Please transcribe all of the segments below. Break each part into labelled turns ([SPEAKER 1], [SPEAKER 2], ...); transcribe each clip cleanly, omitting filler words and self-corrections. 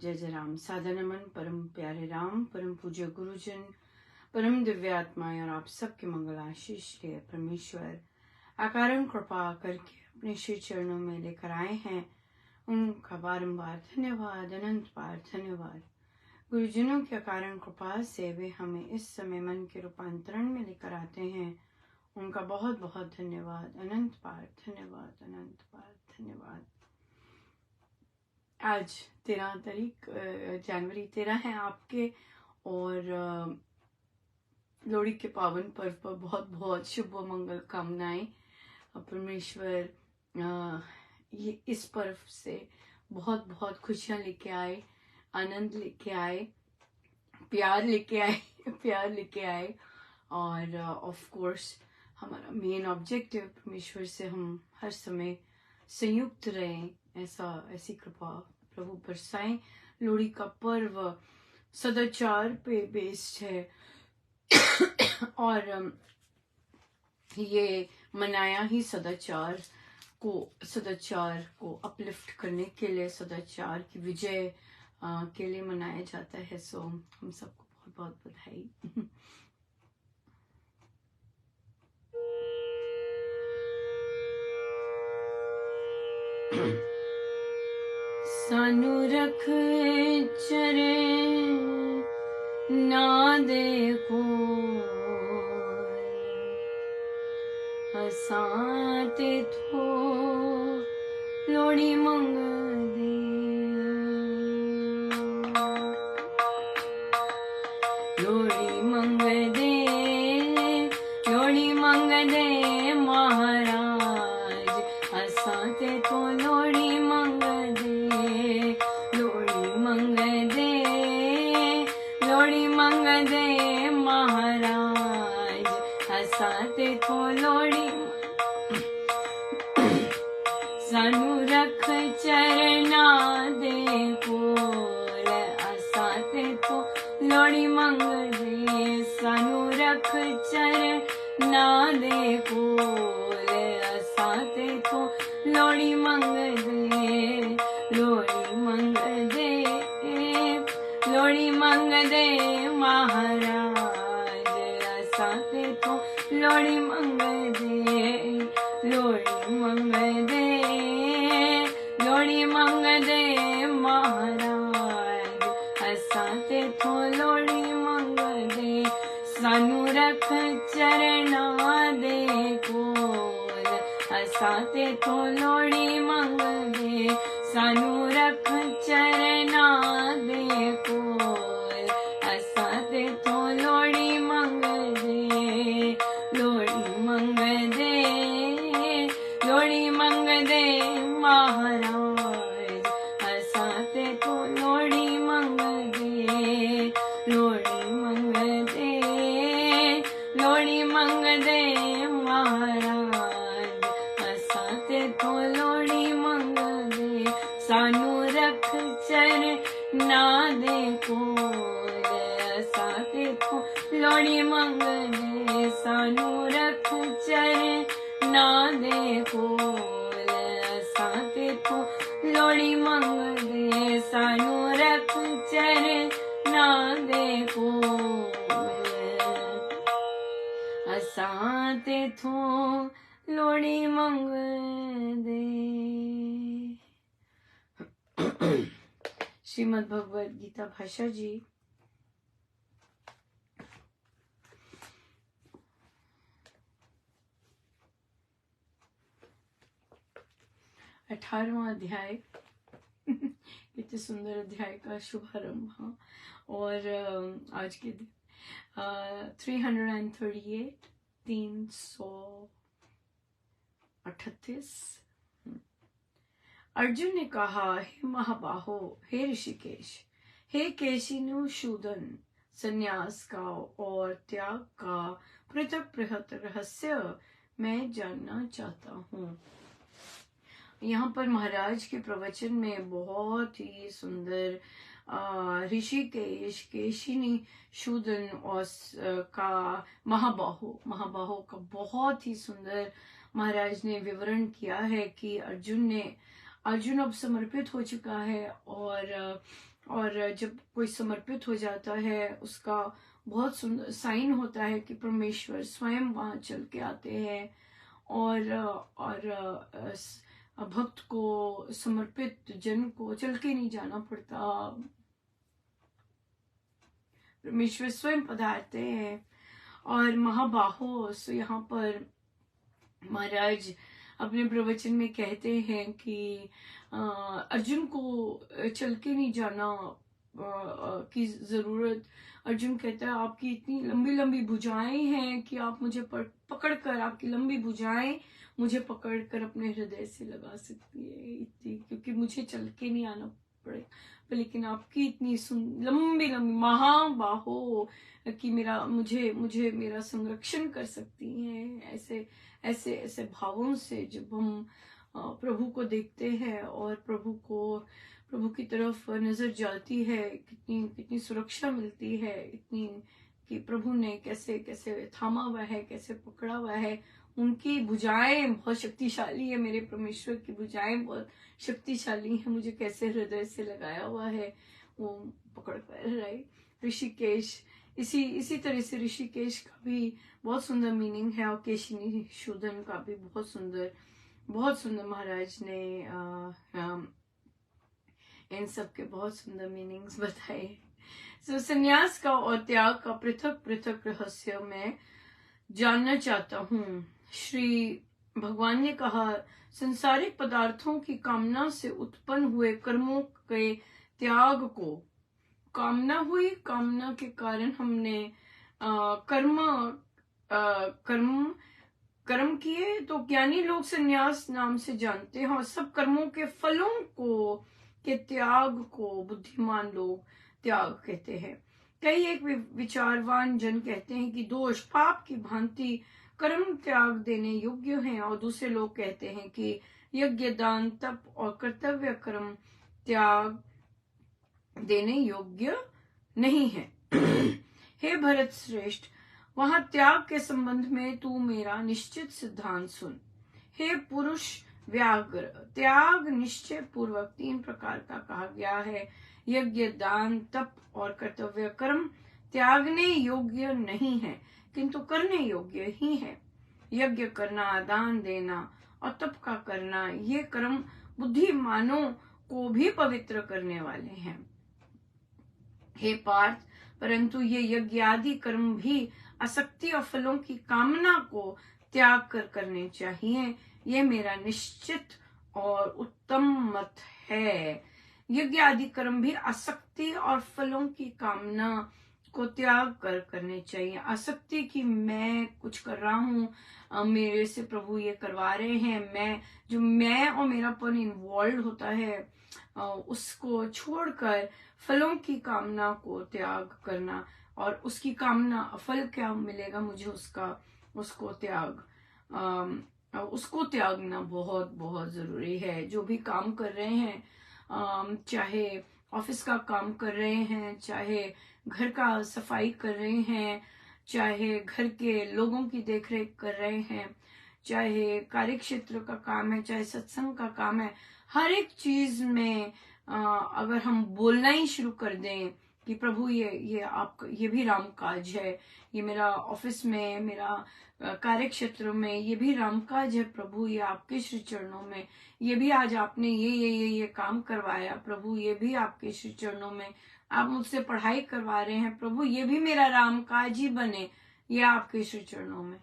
[SPEAKER 1] जय जय राम। सादर नमन परम प्यारे राम, परम पूज्य गुरुजन, परम दिव्य आत्माएं और आप सबके मंगल आशीष के परमेश्वर अकारण कृपा करके अपने श्री चरणों में लेकर आए हैं। उनका बारंबार धन्यवाद, अनंत बार धन्यवाद। गुरुजनों के अकारण कृपा से वे हमें इस समय मन के रूपांतरण में लेकर आते हैं। उनका बहुत बहुत धन्यवाद, अनंत बार धन्यवाद, अनंत बार धन्यवाद। आज 13 तारीख जनवरी 13 है आपके, और लोहड़ी के पावन पर्व पर बहुत बहुत शुभ व मंगल कामनाएं। परमेश्वर ये इस पर्व से बहुत बहुत खुशियां लेके आए, आनंद लेके आए, प्यार लेके आए प्यार लेके आए। और ऑफ कोर्स हमारा मेन ऑब्जेक्टिव परमेश्वर से हम हर समय संयुक्त रहें, ऐसी कृपा प्रभु बरसाएं। लोहड़ी का पर्व सदाचार पे बेस्ड है और ये मनाया ही सदाचार को अपलिफ्ट करने के लिए, सदाचार की विजय के लिए मनाया जाता है। सो हम सबको बहुत बहुत बधाई। सानू रख चरे ना देखो हसाते थो लोहड़ी मंग दे, लोहड़ी मंग दे, लोहड़ी मंग दे महाराज, हसाते थो लोहड़ी मंग दे, लोहड़ी मंग दे, लोहड़ी मंग दे महाराज, हसाते थो लोहड़ी। सानू रख चरना दे कोल, हसाते थो लोहड़ी मंग दे, सानू रख चरना दे कोल, हसाते थो लोहड़ी मंग दे, लोहड़ी मंग दे, लोहड़ी मंग दे महाराज, हसाते थो लोहड़ी मंग दे, लोहड़ी मंग दे, लोहड़ी मंग दे महाराज, हसाते थो लोहड़ी मंग दे, सानू रख चरना दे कोल, हसाते थो लोहड़ी मंग दे, सानू रख चरना दे कोल, हसाते थो लोहड़ी मंग दे, लोहड़ी मंग दे, लोहड़ी मंग दे महाराज, हसाते थो लोहड़ी मंग दे, लोहड़ी मंग दे, लोहड़ी मंग दे महाराज, हसाते थो लोहड़ी मंग दे, सानू रख चरना दे कोल, हसाते थो लोहड़ी मंग दे, सानू रख चरना दे कोल, हसाते थो लोहड़ी मंग दे, सानू रख चरना दे कोल, हसाते थो लोहड़ी मंग दे। श्रीमद् भगवद गीता भाषा जी, अठारहवां अध्याय। कितने सुंदर अध्याय का शुभारंभ। हाँ, और आज के दिन 338 338। अर्जुन ने कहा, हे महाबाहो, हे ऋषिकेश, हे केशिनुशूदन, संन्यास का और त्याग का पृथक बृहत रहस्य मैं जानना चाहता हूँ। यहाँ पर महाराज के प्रवचन में बहुत ही सुंदर ऋषिकेश, केशिनी शूदन और का महाबाहो का बहुत ही सुंदर महाराज ने विवरण किया है कि अर्जुन अब समर्पित हो चुका है और जब कोई समर्पित हो जाता है उसका बहुत सुंदर साइन होता है कि परमेश्वर स्वयं वहां चल के आते हैं और भक्त को, समर्पित जन को चल के नहीं जाना पड़ता, परमेश्वर स्वयं पधारते हैं। और महाबाहो, सो यहाँ पर महाराज अपने प्रवचन में कहते हैं कि अर्जुन को चल के नहीं जाना की जरूरत। अर्जुन कहता है आपकी इतनी लंबी लंबी भुजाएं हैं कि आप मुझे पकड़कर, आपकी लंबी भुजाएं मुझे पकड़कर अपने हृदय से लगा सकती है इतनी, क्योंकि मुझे चल के नहीं आना पड़े, लेकिन आपकी इतनी लंबी लंबी महाबाहो कि मुझे मेरा संरक्षण कर सकती हैं। ऐसे ऐसे ऐसे भावों से जब हम प्रभु को देखते हैं और प्रभु की तरफ नजर जाती है, कितनी कितनी सुरक्षा मिलती है, इतनी कि प्रभु ने कैसे कैसे थामा हुआ है, कैसे पकड़ा हुआ है। उनकी भुजाएं बहुत शक्तिशाली है, मेरे परमेश्वर की भुजाएं बहुत शक्तिशाली है, मुझे कैसे हृदय से लगाया हुआ है वो पकड़ कर, राइट। ऋषिकेश, इसी तरह से ऋषिकेश का भी बहुत सुंदर मीनिंग है, और केशिनी शूदन का भी बहुत सुंदर महाराज ने इन सब के बहुत सुंदर मीनिंग्स बताए। सो संन्यास का और त्याग का पृथक पृथक रहस्य मैं जानना चाहता हूँ। श्री भगवान ने कहा, संसारिक पदार्थों की कामना से उत्पन्न हुए कर्मों के त्याग को, कामना हुई, कामना के कारण हमने कर्म किए, तो ज्ञानी लोग संन्यास नाम से जानते हैं, और सब कर्मों के फलों के त्याग को बुद्धिमान लोग त्याग कहते हैं। कई एक विचारवान जन कहते हैं कि दोष पाप की भांति कर्म त्याग देने योग्य हैं, और दूसरे लोग कहते हैं कि यज्ञ, दान, तप और कर्तव्य कर्म त्याग देने योग्य नहीं है। हे भरत श्रेष्ठ, वहां त्याग के संबंध में तू मेरा निश्चित सिद्धांत सुन। हे पुरुष व्याघ्र, त्याग निश्चय पूर्वक 3 प्रकार का कहा गया है। यज्ञ, दान, तप और कर्तव्य कर्म त्यागने योग्य नहीं है, किंतु करने योग्य ही है। यज्ञ करना, दान देना और तप का करना, ये कर्म बुद्धिमानों को भी पवित्र करने वाले हैं। हे पार्थ, परंतु ये यज्ञ आदि कर्म भी आसक्ति और फलों की कामना को त्याग कर करने चाहिए। ये मेरा निश्चित और उत्तम मत है। यज्ञ आदि कर्म भी आसक्ति और फलों की कामना को त्याग कर करने चाहिए। आसक्ति की मैं कुछ कर रहा हूँ, मेरे से प्रभु ये करवा रहे हैं, मैं और मेरापन इन्वॉल्व होता है, उसको छोड़कर फलों की कामना को त्याग करना, और उसकी कामना, फल क्या मिलेगा मुझे उसको त्यागना बहुत बहुत जरूरी है। जो भी काम कर रहे हैं, चाहे ऑफिस का काम कर रहे हैं, चाहे घर का सफाई कर रहे हैं, चाहे घर के लोगों की देखरेख कर रहे हैं, चाहे कार्य क्षेत्र का काम है, चाहे सत्संग का काम है, हर एक चीज में अगर हम बोलना ही शुरू कर दें कि प्रभु ये भी राम काज है, ये मेरा ऑफिस में, मेरा कार्य क्षेत्र में ये भी राम काज है प्रभु, ये आपके श्री चरणों में, ये भी आज आपने ये काम करवाया प्रभु, ये भी आपके श्री चरणों में, आप मुझसे पढ़ाई करवा रहे हैं प्रभु, ये भी मेरा राम काज ही बने, ये आपके श्री चरणों में,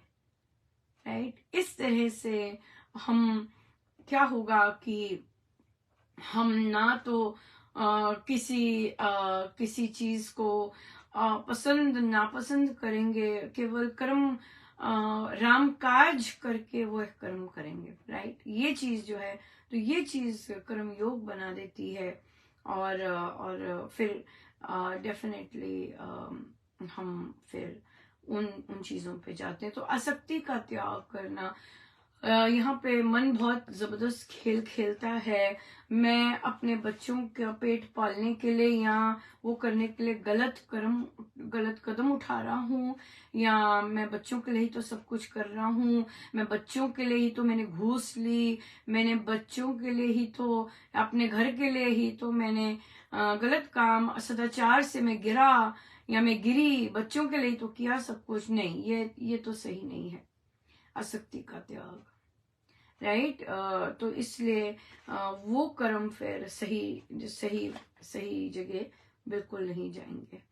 [SPEAKER 1] राइट। इस तरह से हम क्या होगा कि हम ना तो किसी चीज को पसंद नापसंद करेंगे, केवल कर्म राम काज करके वो कर्म करेंगे, राइट। ये चीज जो है, तो ये चीज कर्म योग बना देती है, और फिर डेफिनेटली हम फिर उन चीजों पे जाते हैं। तो आसक्ति का त्याग करना, यहाँ पे मन बहुत जबरदस्त खेल खेलता है। मैं अपने बच्चों का पेट पालने के लिए या वो करने के लिए गलत कदम उठा रहा हूँ, या मैं बच्चों के लिए ही तो सब कुछ कर रहा हूँ, मैं बच्चों के लिए ही तो मैंने घूस ली, मैंने बच्चों के लिए ही तो, अपने घर के लिए ही तो मैंने गलत काम, सदाचार से मैं गिरा या मैं गिरी, बच्चों के लिए ही तो किया सब कुछ। नहीं, ये तो सही नहीं है, आसक्ति का त्याग, राइट। तो इसलिए वो कर्म फिर सही सही सही जगह बिल्कुल नहीं जाएंगे।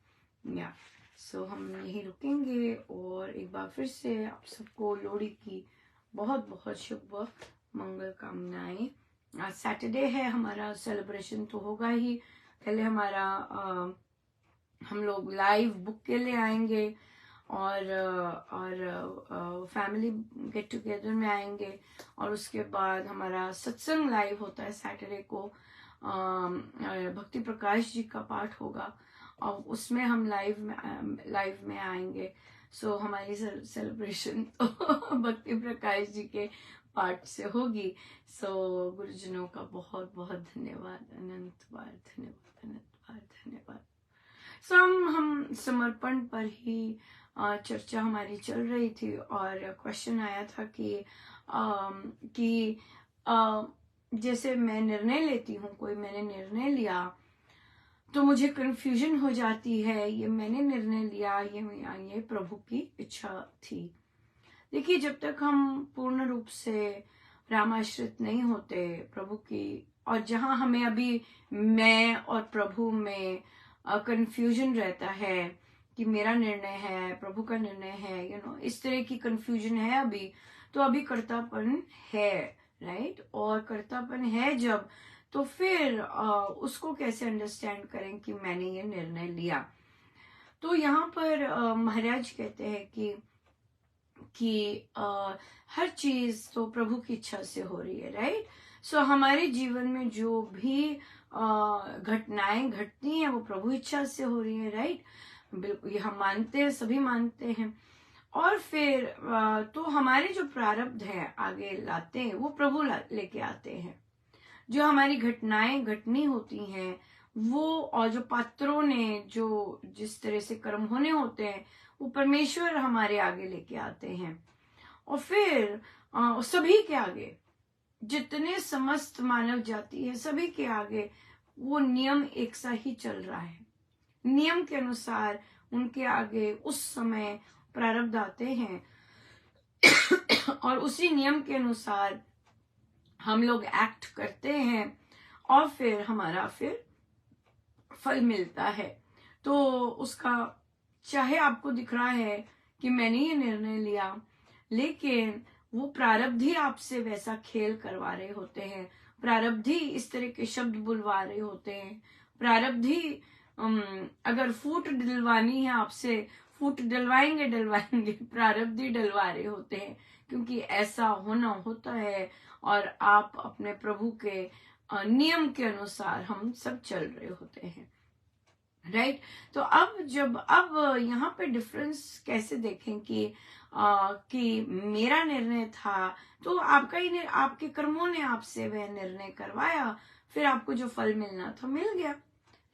[SPEAKER 1] या सो हम यहीं रुकेंगे, और एक बार फिर से आप सबको लोहड़ी की बहुत बहुत शुभ मंगल कामनाएं। आज सैटरडे है, हमारा सेलिब्रेशन तो होगा ही। पहले हमारा हम लोग लाइव बुक के लिए आएंगे, और फैमिली गेट टुगेदर में आएंगे, और उसके बाद हमारा सत्संग लाइव होता है सैटरडे को। भक्ति प्रकाश जी का पाठ होगा, और उसमें हम लाइव में आएंगे। सो हमारी सेलिब्रेशन तो भक्ति प्रकाश जी के पाठ से होगी। सो गुरुजनों का बहुत बहुत धन्यवाद, अनंत बार धन्यवाद, अनंत बार धन्यवाद। सो हम समर्पण पर ही चर्चा हमारी चल रही थी, और क्वेश्चन आया था कि जैसे मैं निर्णय लेती हूँ, कोई मैंने निर्णय लिया तो मुझे कंफ्यूजन हो जाती है, ये मैंने निर्णय लिया, ये प्रभु की इच्छा थी। देखिए, जब तक हम पूर्ण रूप से रामाश्रित नहीं होते प्रभु की, और जहां हमें अभी मैं और प्रभु में कंफ्यूजन रहता है कि मेरा निर्णय है, प्रभु का निर्णय है, इस तरह की कंफ्यूजन है अभी, तो अभी कर्तापन है, राइट। और कर्तापन है जब, तो फिर उसको कैसे अंडरस्टैंड करें कि मैंने ये निर्णय लिया। तो यहाँ पर महाराज कहते हैं कि हर चीज तो प्रभु की इच्छा से हो रही है, राइट। सो हमारे जीवन में जो भी घटनाएं घटती हैं वो प्रभु इच्छा से हो रही है, राइट। बिल्कुल, ये हम मानते हैं, सभी मानते हैं। और फिर तो हमारे जो प्रारब्ध है आगे लाते हैं, वो प्रभु लेके आते हैं। जो हमारी घटनाएं घटनी होती हैं वो, और जो पात्रों ने जो जिस तरह से कर्म होने होते हैं, वो परमेश्वर हमारे आगे लेके आते हैं। और फिर सभी के आगे, जितने समस्त मानव जाति है, सभी के आगे वो नियम एक सा ही चल रहा है। नियम के अनुसार उनके आगे उस समय प्रारब्ध आते हैं, और उसी नियम के अनुसार हम लोग एक्ट करते हैं, और फिर हमारा फिर फल मिलता है। तो उसका, चाहे आपको दिख रहा है कि मैंने ये निर्णय लिया, लेकिन वो प्रारब्ध ही आपसे वैसा खेल करवा रहे होते हैं, प्रारब्ध ही इस तरह के शब्द बुलवा रहे होते हैं, प्रारब्ध ही अगर फूट डलवानी है आपसे, फूट डलवाएंगे, प्रारब्ध ही डलवा रहे होते हैं, क्योंकि ऐसा होना होता है। और आप अपने प्रभु के नियम के अनुसार हम सब चल रहे होते हैं, राइट। तो अब यहाँ पे डिफरेंस कैसे देखें कि मेरा निर्णय था, तो आपके कर्मों ने आपसे वह निर्णय करवाया, फिर आपको जो फल मिलना था मिल गया,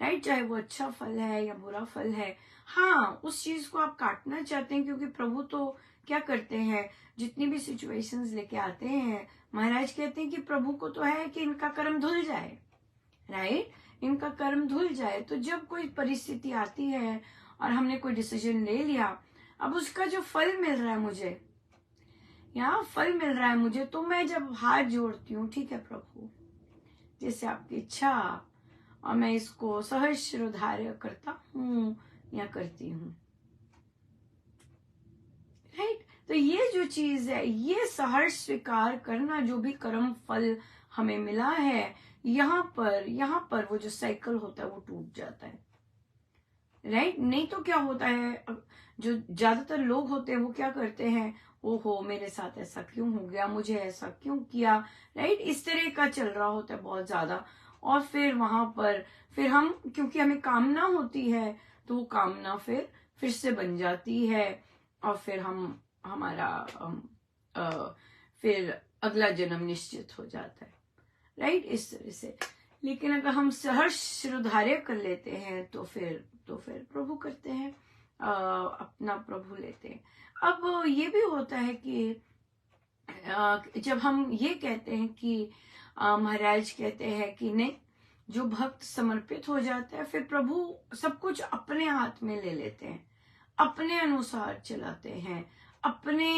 [SPEAKER 1] राइट। चाहे वो अच्छा फल है या बुरा फल है, हाँ, उस चीज को आप काटना चाहते हैं, क्योंकि प्रभु तो क्या करते हैं, जितनी भी सिचुएशंस लेके आते हैं, महाराज कहते हैं कि प्रभु को तो है कि इनका कर्म धुल जाए, राइट, इनका कर्म धुल जाए। तो जब कोई परिस्थिति आती है और हमने कोई डिसीजन ले लिया, अब उसका जो फल मिल रहा है मुझे, तो मैं जब हाथ जोड़ती हूँ, ठीक है प्रभु, जैसे आपकी इच्छा, और मैं इसको सहस्रोधार्य करता हूँ या करती हूँ, राइट। तो ये जो चीज है, ये सहर्ष स्वीकार करना, जो भी कर्म फल हमें मिला है, यहाँ पर वो जो साइकिल होता है वो टूट जाता है, राइट। नहीं तो क्या होता है, जो ज्यादातर लोग होते हैं वो क्या करते हैं, ओहो मेरे साथ ऐसा क्यों हो गया, मुझे ऐसा क्यों किया, राइट, इस तरह का चल रहा होता है बहुत ज्यादा। और फिर वहां पर फिर हम, क्योंकि हमें कामना होती है, तो वो कामना फिर से बन जाती है, और फिर फिर अगला जन्म निश्चित हो जाता है, राइट, इस तरह से। लेकिन अगर हम सहर्ष शिरोधार्य कर लेते हैं तो फिर प्रभु करते हैं, अपना प्रभु लेते हैं। अब ये भी होता है कि जब हम ये कहते हैं कि महाराज कहते हैं कि नहीं, जो भक्त समर्पित हो जाता है फिर प्रभु सब कुछ अपने हाथ में ले लेते हैं, अपने अनुसार चलाते हैं, अपने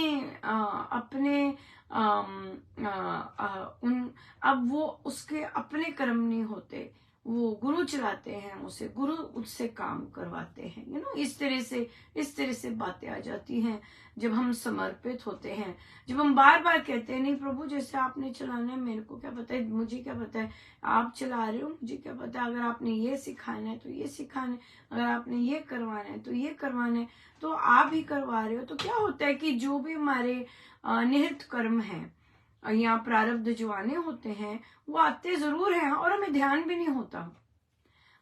[SPEAKER 1] उन अब वो उसके अपने कर्म नहीं होते, वो गुरु चलाते हैं उसे, गुरु उससे काम करवाते हैं, इस तरह से बातें आ जाती हैं जब हम समर्पित होते हैं। जब हम बार बार कहते हैं नहीं प्रभु जैसे आपने चलाना है, मेरे को क्या पता है, मुझे क्या पता है, आप चला रहे हो, मुझे क्या पता है, अगर आपने ये सिखाना है तो ये सिखाना है, अगर आपने ये करवाना है तो ये करवाना है, तो आप ही करवा रहे हो। तो क्या होता है कि जो भी हमारे निहित कर्म है या प्रारब्ध जो आने होते हैं वो आते जरूर हैं और हमें ध्यान भी नहीं होता,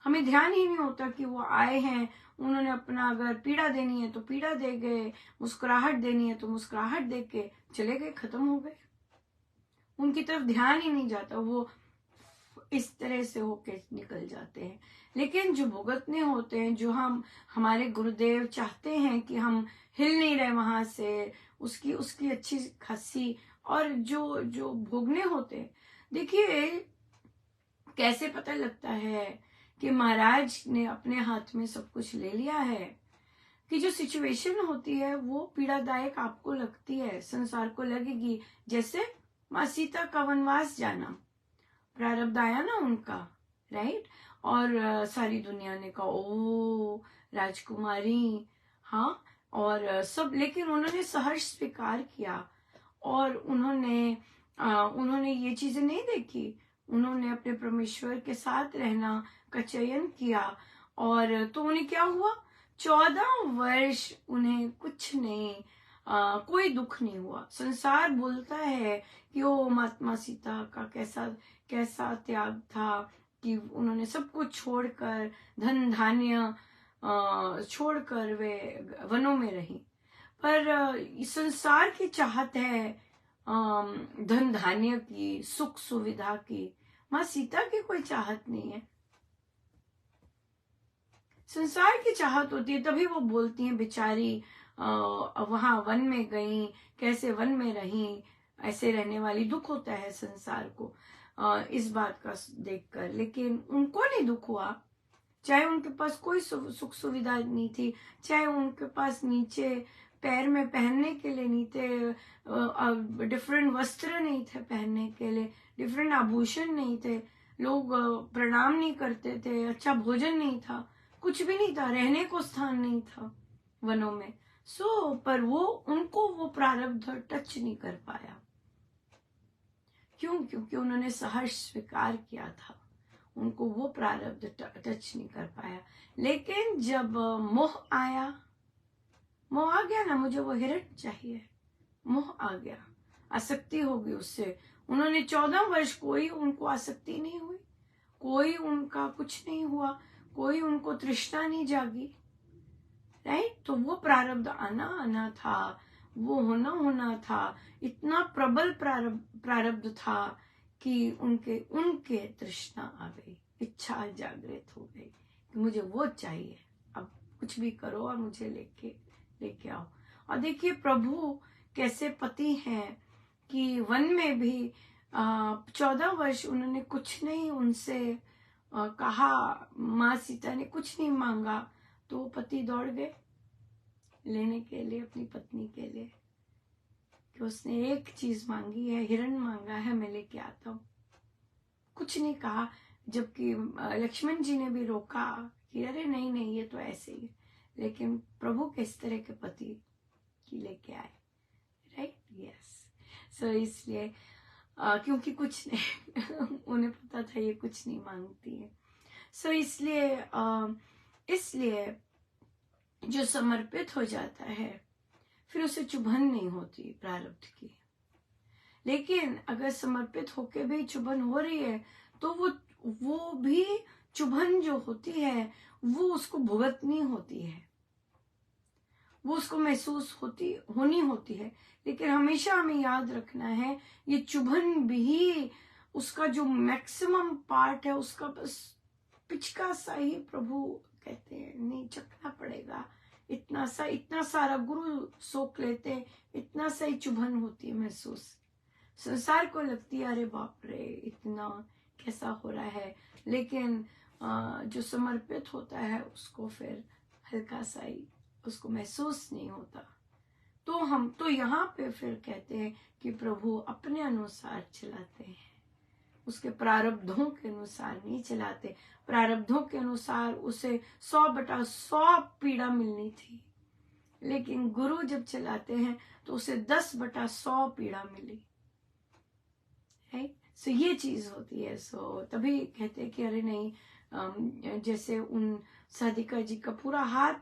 [SPEAKER 1] हमें ध्यान ही नहीं होता कि वो आए हैं, उन्होंने अपना अगर पीड़ा देनी है तो पीड़ा दे गए, मुस्कुराहट देनी है तो मुस्कुराहट दे के चले गए, खत्म हो गए, उनकी तरफ ध्यान ही नहीं जाता, वो इस तरह से होके निकल जाते हैं। लेकिन जो भुगतने होते हैं, जो हमारे गुरुदेव चाहते हैं कि हम हिल नहीं रहे वहां से, उसकी अच्छी खासी, और जो भोगने होते हैं, देखिए कैसे पता लगता है कि महाराज ने अपने हाथ में सब कुछ ले लिया है, कि जो सिचुएशन होती है वो पीड़ादायक आपको लगती है, संसार को लगेगी। जैसे माँ सीता का वनवास जाना, प्रारब्ध आया ना उनका, राइट, और सारी दुनिया ने कहा ओ राजकुमारी, हाँ, और सब, लेकिन उन्होंने सहर्ष स्वीकार किया और उन्होंने ये चीजें नहीं देखी, उन्होंने अपने परमेश्वर के साथ रहना का चयन किया, और तो उन्हें क्या हुआ, 14 वर्ष उन्हें कुछ नहीं, कोई दुख नहीं हुआ। संसार बोलता है कि ओ महात्मा सीता का कैसा त्याग था कि उन्होंने सब कुछ छोड़कर, धन धान्य छोड़कर वे वनों में रही, पर संसार की चाहत है धन धान्य की, सुख सुविधा की, माँ सीता की कोई चाहत नहीं है। संसार की चाहत होती है, तभी वो बोलती हैं बेचारी वहां वन में गई, कैसे वन में रही, ऐसे रहने वाली, दुख होता है संसार को इस बात का देखकर। लेकिन उनको नहीं दुख हुआ, चाहे उनके पास कोई सुख सुविधा नहीं थी, चाहे उनके पास नीचे पैर में पहनने के लिए नहीं थे, डिफरेंट वस्त्र नहीं थे पहनने के लिए, डिफरेंट आभूषण नहीं थे, लोग प्रणाम नहीं करते थे, अच्छा भोजन नहीं था, कुछ भी नहीं था, रहने को स्थान नहीं था वनों में। पर उनको वो प्रारब्ध टच नहीं कर पाया। क्यों? क्योंकि उन्होंने सहर्ष स्वीकार किया था, उनको वो प्रारब्ध टच नहीं कर पाया। लेकिन जब मोह आ गया ना, मुझे वो हिरण चाहिए, मोह आ गया, आसक्ति हो गई उससे। उन्होंने 14 वर्ष कोई उनको आसक्ति नहीं हुई, कोई उनका कुछ नहीं हुआ, कोई उनको तृष्णा नहीं जागी, राइट। तो वो प्रारब्ध आना था, वो होना था, इतना प्रबल प्रारब्ध था कि उनके तृष्णा आ गई, इच्छा जागृत हो गई कि मुझे वो चाहिए, अब कुछ भी करो और मुझे लेके आओ। और देखिए प्रभु कैसे पति हैं कि वन में भी 14 वर्ष उन्होंने कुछ नहीं उनसे कहा, माँ सीता ने कुछ नहीं मांगा, तो पति दौड़ गए लेने के लिए अपनी पत्नी के लिए, कि उसने एक चीज मांगी है, हिरण मांगा है, मैं लेके आता हूं, कुछ नहीं कहा। जबकि लक्ष्मण जी ने भी रोका कि अरे नहीं ये तो ऐसे ही, लेकिन प्रभु किस तरह के पति की लेके आए, राइट, यस। सो इसलिए क्योंकि कुछ नहीं उन्हें पता था ये कुछ नहीं मांगती है। सो इसलिए जो समर्पित हो जाता है फिर उसे चुभन नहीं होती प्रारब्ध की। लेकिन अगर समर्पित होके भी चुभन हो रही है तो वो भी चुभन जो होती है वो उसको भुगतनी होती है, वो उसको महसूस होनी होती है, लेकिन हमेशा हमें याद रखना है ये चुभन भी उसका जो मैक्सिमम पार्ट है, उसका बस पिचका सा ही प्रभु कहते हैं नहीं चखना पड़ेगा। इतना सारा गुरु सोख लेते हैं, इतना सा ही चुभन होती है महसूस। संसार को लगती है अरे बाप रे इतना कैसा हो रहा है, लेकिन जो समर्पित होता है उसको फिर हल्का सा ही उसको महसूस नहीं होता। तो हम तो यहाँ पे फिर कहते हैं कि प्रभु अपने अनुसार चलाते हैं, उसके प्रारब्धों के अनुसार नहीं चलाते। प्रारब्धों के अनुसार उसे 100/100 पीड़ा मिलनी थी, लेकिन गुरु जब चलाते हैं तो उसे 10/100 पीड़ा मिली है। सो ये चीज होती है। सो तभी कहते हैं कि अरे नहीं, जैसे उन साधिका जी का पूरा हाथ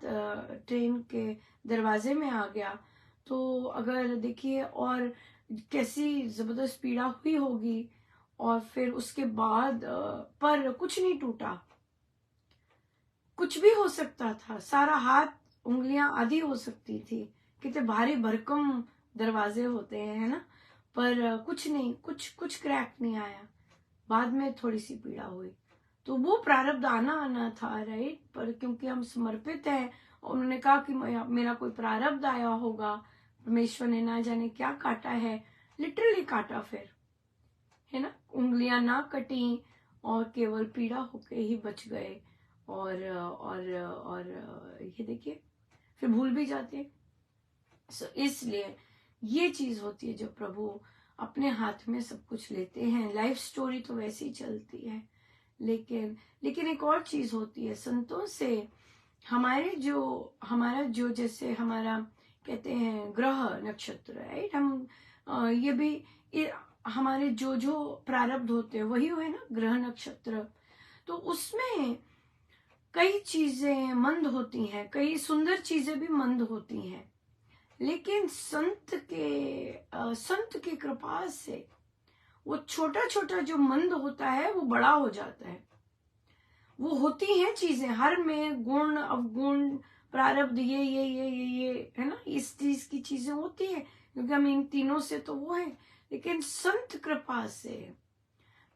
[SPEAKER 1] ट्रेन के दरवाजे में आ गया, तो अगर देखिए और कैसी जबरदस्त पीड़ा हुई होगी, और फिर उसके बाद पर कुछ नहीं टूटा, कुछ भी हो सकता था, सारा हाथ उंगलियां आधी हो सकती थी, कितने भारी भरकम दरवाजे होते हैं है ना, पर कुछ नहीं, कुछ क्रैक नहीं आया, बाद में थोड़ी सी पीड़ा हुई। तो वो प्रारब्ध आना था राइट, पर क्योंकि हम समर्पित हैं, उन्होंने कहा कि मेरा कोई प्रारब्ध आया होगा, परमेश्वर ने ना जाने क्या काटा है, लिटरली काटा फिर है ना, उंगलियां ना कटी और केवल पीड़ा होके ही बच गए। और ये देखिए फिर भूल भी जाते हैं। सो इसलिए ये चीज होती है जो प्रभु अपने हाथ में सब कुछ लेते हैं। लाइफ स्टोरी तो वैसे ही चलती है, लेकिन एक और चीज होती है संतों से, हमारा जो जैसे हमारा कहते हैं ग्रह नक्षत्र राइट, हम ये भी हमारे जो प्रारब्ध होते हैं वही है ना ग्रह नक्षत्र, तो उसमें कई चीजें मंद होती हैं, कई सुंदर चीजें भी मंद होती हैं, लेकिन संत की कृपा से वो छोटा छोटा जो मंद होता है वो बड़ा हो जाता है। वो होती हैं चीजें हर में, गुण अवगुण प्रारब्ध ये है ना, इस चीज की चीजें होती है, क्योंकि हम इन तीनों से तो वो है। लेकिन संत कृपा से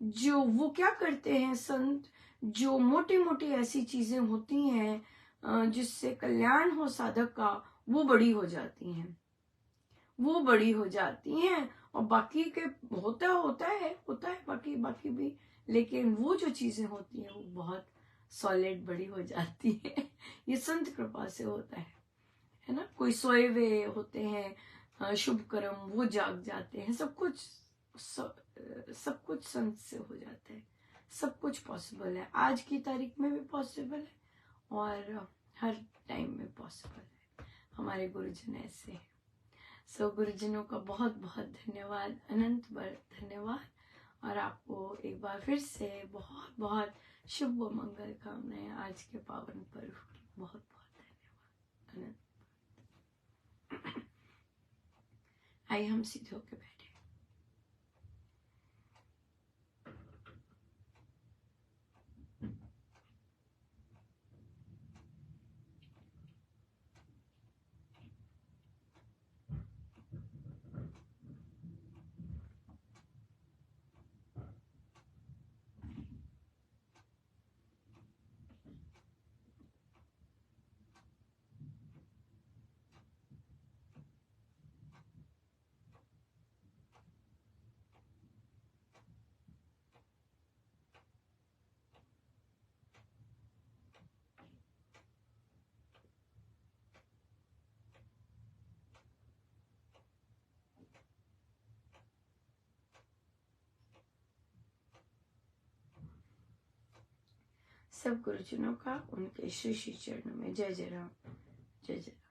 [SPEAKER 1] जो वो क्या करते हैं संत, जो मोटी मोटी ऐसी चीजें होती हैं जिससे कल्याण हो साधक का, वो बड़ी हो जाती हैं, वो बड़ी हो जाती हैं। और बाकी के होता है बाकी भी, लेकिन वो जो चीजें होती हैं वो बहुत सॉलिड बड़ी हो जाती है। ये संत कृपा से होता है ना। कोई सोए हुए होते हैं शुभ कर्म, वो जाग जाते हैं, सब कुछ संत से हो जाता है, सब कुछ पॉसिबल है, आज की तारीख में भी पॉसिबल है और हर टाइम में पॉसिबल है। हमारे गुरुजन ऐसे हैं। सो गुरुजनों का बहुत बहुत धन्यवाद, अनंत धन्यवाद, और आपको एक बार फिर से बहुत बहुत शुभ व मंगल कामनाएं आज के पावन पर्व की। बहुत बहुत धन्यवाद अनंत। आइए हम सीधे होकर बैठे। सब गुरुजनों का उनके श्री श्री चरणों में जय जय राम, जय जय।